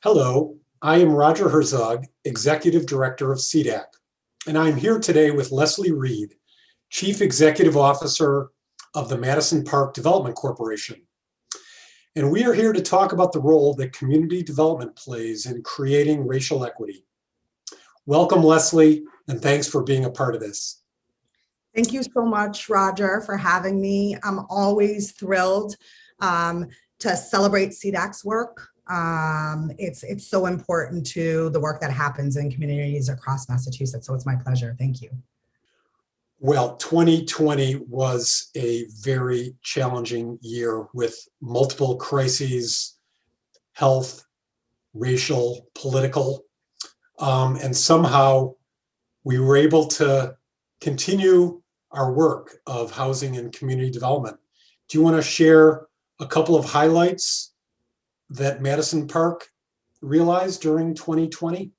Hello, I am Roger Herzog, Executive Director of CEDAC, and I'm here today with Leslie Reid, Chief Executive Officer of the Madison Park Development Corporation. And we are here to talk about the role that community development plays in creating racial equity. Welcome, Leslie, and thanks for being a part of this. Thank you so much, Roger, for having me. I'm always thrilled to celebrate CEDAC's work. It's so important to the work that happens in communities across Massachusetts, so it's my pleasure. Thank you. Well, 2020 was a very challenging year with multiple crises, health, racial, political, and somehow we were able to continue our work of housing and community development. Do you want to share a couple of highlights that Madison Park realized during 2020?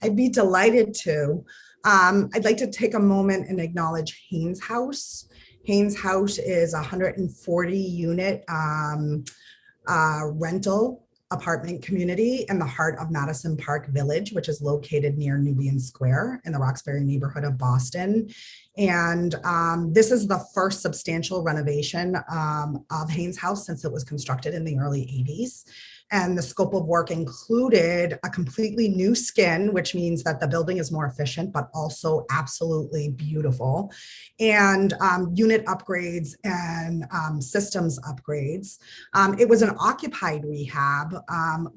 I'd be delighted to. I'd like to take a moment and acknowledge Haynes House. Haynes House is a 140 unit rental apartment community in the heart of Madison Park Village, which is located near Nubian Square in the Roxbury neighborhood of Boston. And this is the first substantial renovation of Haynes House since it was constructed in the early 80s. And the scope of work included a completely new skin, which means that the building is more efficient, but also absolutely beautiful, and unit upgrades and systems upgrades. It was an occupied rehab.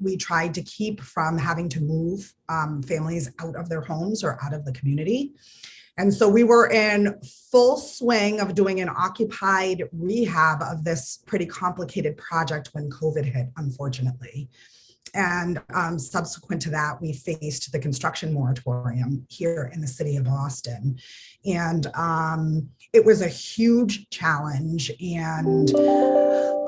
We tried to keep from having to move families out of their homes or out of the community. And so we were in full swing of doing an occupied rehab of this pretty complicated project when COVID hit, unfortunately. And subsequent to that, we faced the construction moratorium here in the city of Boston. And it was a huge challenge, and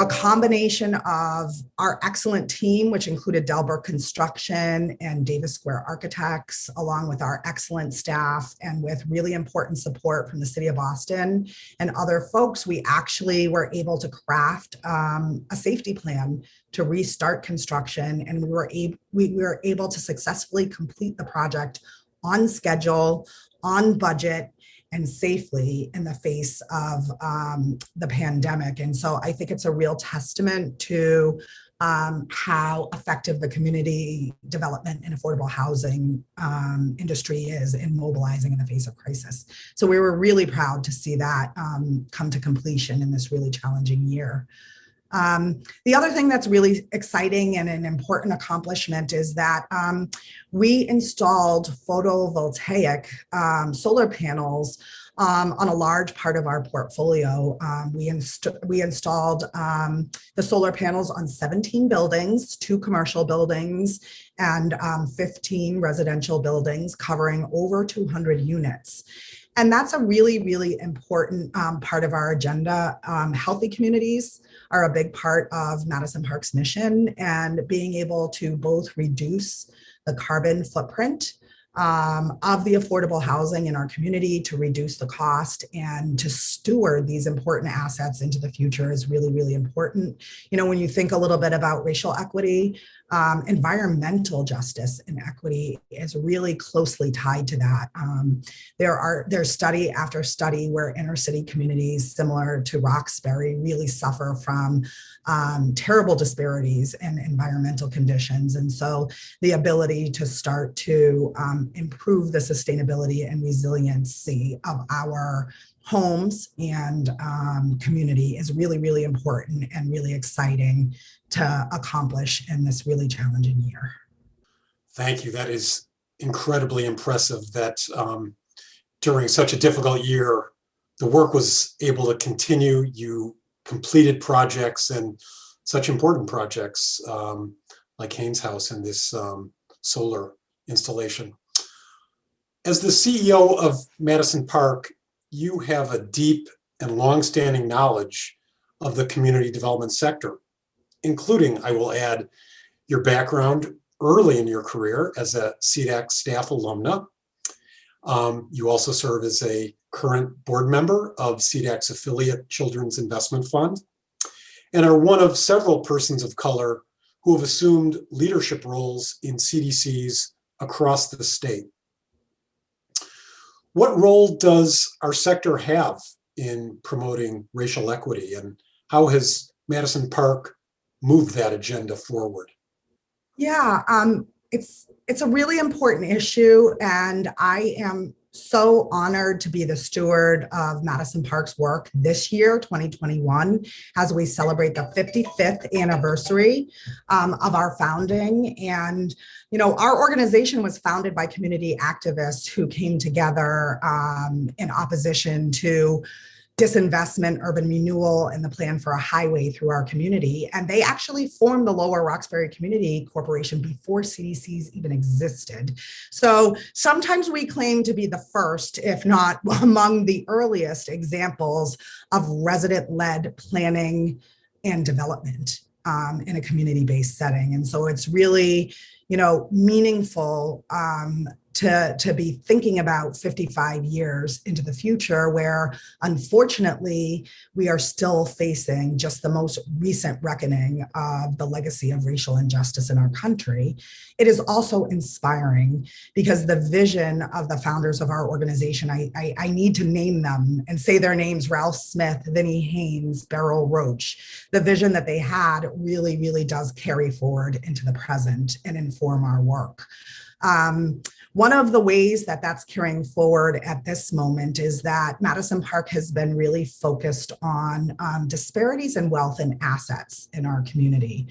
a combination of our excellent team, which included Delbert Construction and Davis Square Architects, along with our excellent staff and with really important support from the city of Boston and other folks, we actually were able to craft a safety plan to restart construction, and we were able to successfully complete the project on schedule, on budget, and safely in the face of the pandemic. And so I think it's a real testament to how effective the community development and affordable housing industry is in mobilizing in the face of crisis. So we were really proud to see that come to completion in this really challenging year. The other thing that's really exciting and an important accomplishment is that we installed photovoltaic solar panels on a large part of our portfolio. We installed the solar panels on 17 buildings, 2 commercial buildings, and 15 residential buildings covering over 200 units. And that's a really, really important part of our agenda. Healthy communities are a big part of Madison Park's mission, and being able to both reduce the carbon footprint of the affordable housing in our community, to reduce the cost, and to steward these important assets into the future is really, really important. You know, when you think a little bit about racial equity, environmental justice and equity is really closely tied to that. There's study after study where inner city communities similar to Roxbury really suffer from terrible disparities in environmental conditions. And so the ability to start to improve the sustainability and resiliency of our homes and community is really, really important and really exciting to accomplish in this really challenging year. Thank you. That is incredibly impressive that during such a difficult year, the work was able to continue. You completed projects, and such important projects like Haynes House and this solar installation. As the CEO of Madison Park, you have a deep and longstanding knowledge of the community development sector, including, I will add, your background early in your career as a CEDAC staff alumna. You also serve as a current board member of CEDAC's affiliate Children's Investment Fund, and are one of several persons of color who have assumed leadership roles in CDCs across the state. What role does our sector have in promoting racial equity, and how has Madison Park moved that agenda forward? Yeah, it's a really important issue, and I am so honored to be the steward of Madison Park's work this year, 2021, as we celebrate the 55th anniversary of our founding. And, you know, our organization was founded by community activists who came together in opposition to disinvestment, urban renewal, and the plan for a highway through our community. And they actually formed the Lower Roxbury Community Corporation before CDCs even existed. So sometimes we claim to be the first, if not among the earliest examples of resident-led planning and development in a community-based setting. And so it's really, you know, meaningful to be thinking about 55 years into the future, where unfortunately we are still facing just the most recent reckoning of the legacy of racial injustice in our country. It is also inspiring because the vision of the founders of our organization, I need to name them and say their names: Ralph Smith, Vinnie Haynes, Beryl Roach. The vision that they had really, really does carry forward into the present and inform our work. One of the ways that that's carrying forward at this moment is that Madison Park has been really focused on disparities in wealth and assets in our community.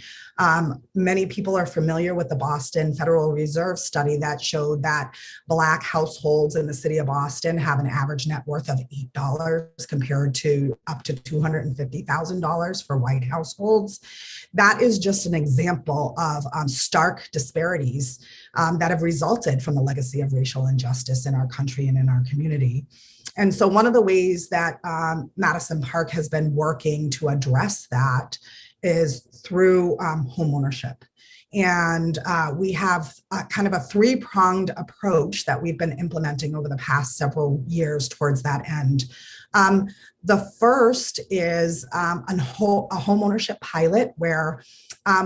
Many people are familiar with the Boston Federal Reserve study that showed that Black households in the city of Boston have an average net worth of $8 compared to up to $250,000 for white households. That is just an example of stark disparities that have resulted from the legacy of racial injustice in our country and in our community. And so one of the ways that Madison Park has been working to address that is through homeownership. And we have kind of a three-pronged approach that we've been implementing over the past several years towards that end. The first is a homeownership pilot where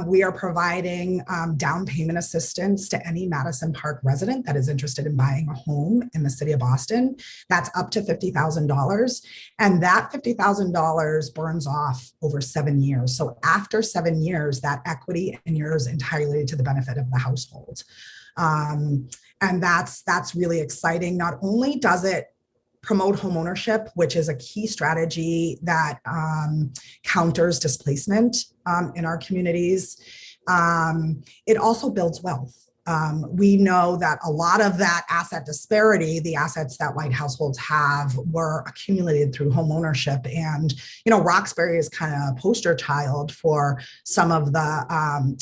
we are providing down payment assistance to any Madison Park resident that is interested in buying a home in the city of Boston. That's up to $50,000. And that $50,000 burns off over 7 years. So after 7 years, that equity inures entirely to the benefit of the household. And that's really exciting. Not only does it promote homeownership, which is a key strategy that counters displacement in our communities, it also builds wealth. We know that a lot of that asset disparity, the assets that white households have, were accumulated through homeownership. And, you know, Roxbury is kind of a poster child for some of the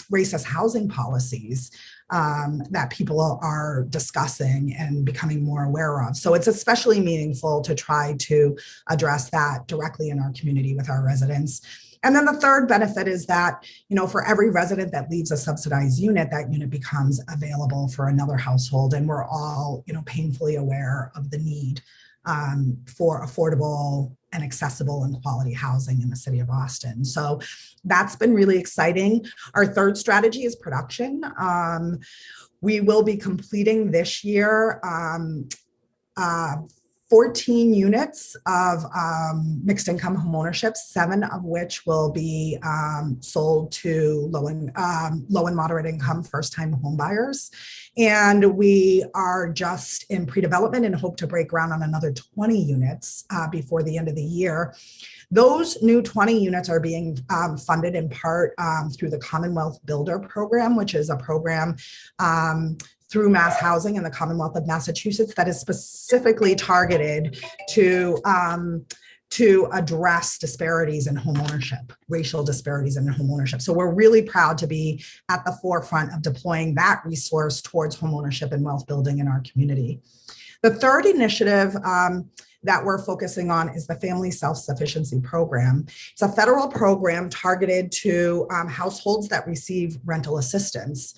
racist housing policies that people are discussing and becoming more aware of. So it's especially meaningful to try to address that directly in our community with our residents. And then the third benefit is that, you know, for every resident that leaves a subsidized unit, that unit becomes available for another household. And we're all, you know, painfully aware of the need for affordable and accessible and quality housing in the city of Boston. So that's been really exciting. Our third strategy is production. We will be completing this year 14 units of mixed income homeownership, 7 of which will be sold to low and moderate income first-time home buyers. And we are just in pre-development and hope to break ground on another 20 units before the end of the year. Those new 20 units are being funded in part through the Commonwealth Builder Program, which is a program through Mass Housing in the Commonwealth of Massachusetts that is specifically targeted to address disparities in homeownership, racial disparities in homeownership. So we're really proud to be at the forefront of deploying that resource towards homeownership and wealth building in our community. The third initiative that we're focusing on is the Family Self-Sufficiency Program. It's a federal program targeted to households that receive rental assistance.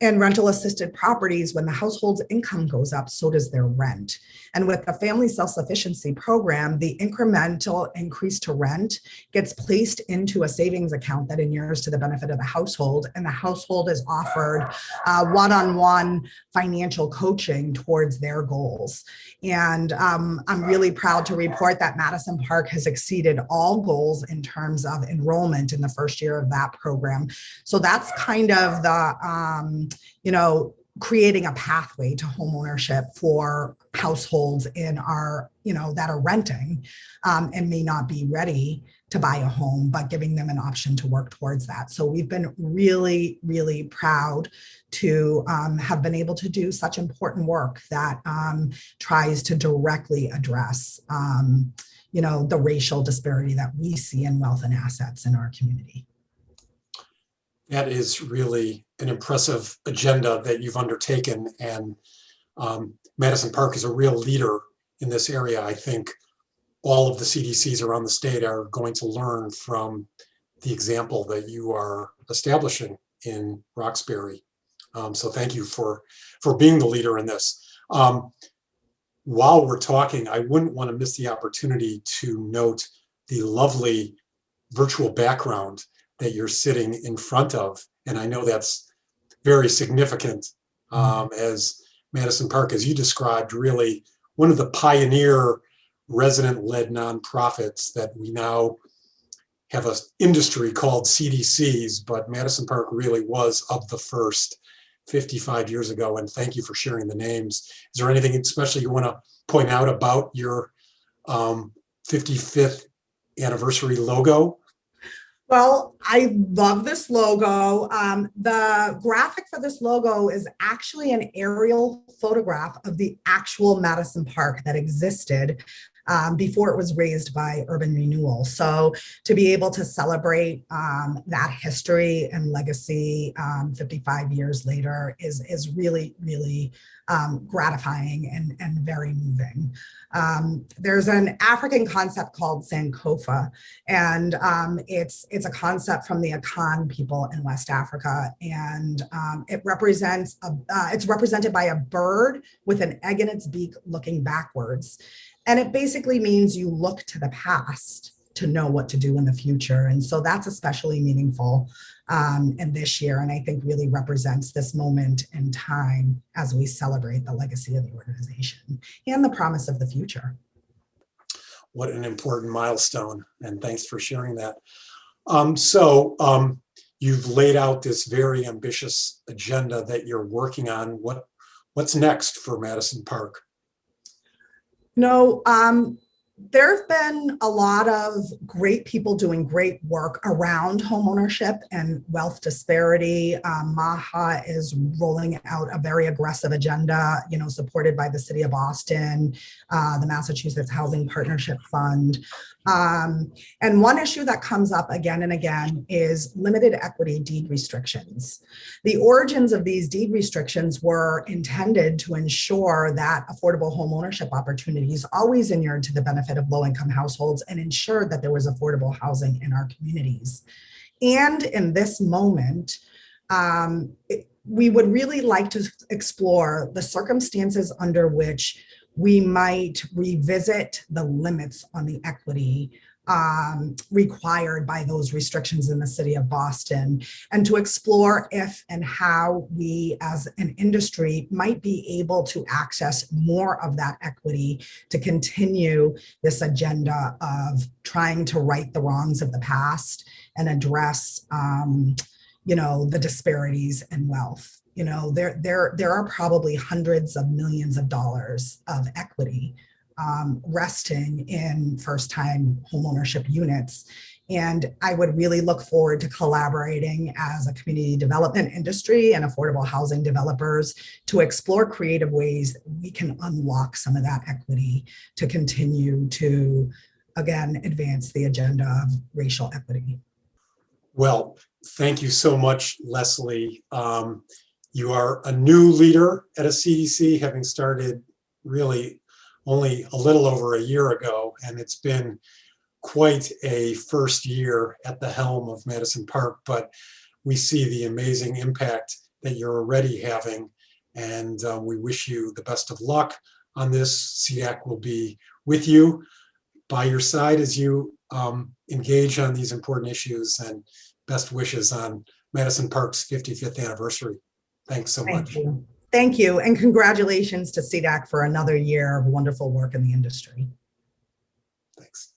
And rental assisted properties, when the household's income goes up, so does their rent. And with the family self-sufficiency program, the incremental increase to rent gets placed into a savings account that inures to the benefit of the household. And the household is offered one-on-one financial coaching towards their goals. And I'm really proud to report that Madison Park has exceeded all goals in terms of enrollment in the first year of that program. So that's kind of the creating a pathway to homeownership for households in our, that are renting and may not be ready to buy a home, but giving them an option to work towards that. So we've been really, really proud to have been able to do such important work that tries to directly address, the racial disparity that we see in wealth and assets in our community. That is really an impressive agenda that you've undertaken, and Madison Park is a real leader in this area. I think all of the CDCs around the state are going to learn from the example that you are establishing in Roxbury. So thank you for being the leader in this. While we're talking, I wouldn't want to miss the opportunity to note the lovely virtual background that you're sitting in front of. And I know that's very significant as Madison Park, as you described, really one of the pioneer resident-led nonprofits that we now have an industry called CDCs, but Madison Park really was of the first 55 years ago. And thank you for sharing the names. Is there anything especially you want to point out about your 55th anniversary logo? Well, I love this logo. The graphic for this logo is actually an aerial photograph of the actual Madison Park that existed before it was raised by urban renewal. So to be able to celebrate that history and legacy 55 years later is really, really gratifying and very moving. There's an African concept called Sankofa, and it's a concept from the Akan people in West Africa, and it's represented by a bird with an egg in its beak looking backwards. And it basically means you look to the past to know what to do in the future. And so that's especially meaningful in this year, and I think really represents this moment in time as we celebrate the legacy of the organization and the promise of the future. What an important milestone, and thanks for sharing that. You've laid out this very ambitious agenda that you're working on. What's next for Madison Park? There have been a lot of great people doing great work around homeownership and wealth disparity. MAHA is rolling out a very aggressive agenda, supported by the City of Boston, the Massachusetts Housing Partnership Fund. And one issue that comes up again and again is limited equity deed restrictions. The origins of these deed restrictions were intended to ensure that affordable homeownership opportunities always inured to the benefit of low-income households and ensured that there was affordable housing in our communities. And in this moment, we would really like to explore the circumstances under which we might revisit the limits on the equity required by those restrictions in the City of Boston, and to explore if and how we as an industry might be able to access more of that equity to continue this agenda of trying to right the wrongs of the past and address the disparities in wealth. There are probably hundreds of millions of dollars of equity resting in first-time homeownership units. And I would really look forward to collaborating as a community development industry and affordable housing developers to explore creative ways that we can unlock some of that equity to continue to, again, advance the agenda of racial equity. Well, thank you so much, Leslie. You are a new leader at a CDC, having started really only a little over a year ago, and it's been quite a first year at the helm of Madison Park, but we see the amazing impact that you're already having. And we wish you the best of luck on this. CEDAC will be with you, by your side, as you engage on these important issues, and best wishes on Madison Park's 55th anniversary. Thanks so Thank much. you. Thank you. And congratulations to CEDAC for another year of wonderful work in the industry. Thanks.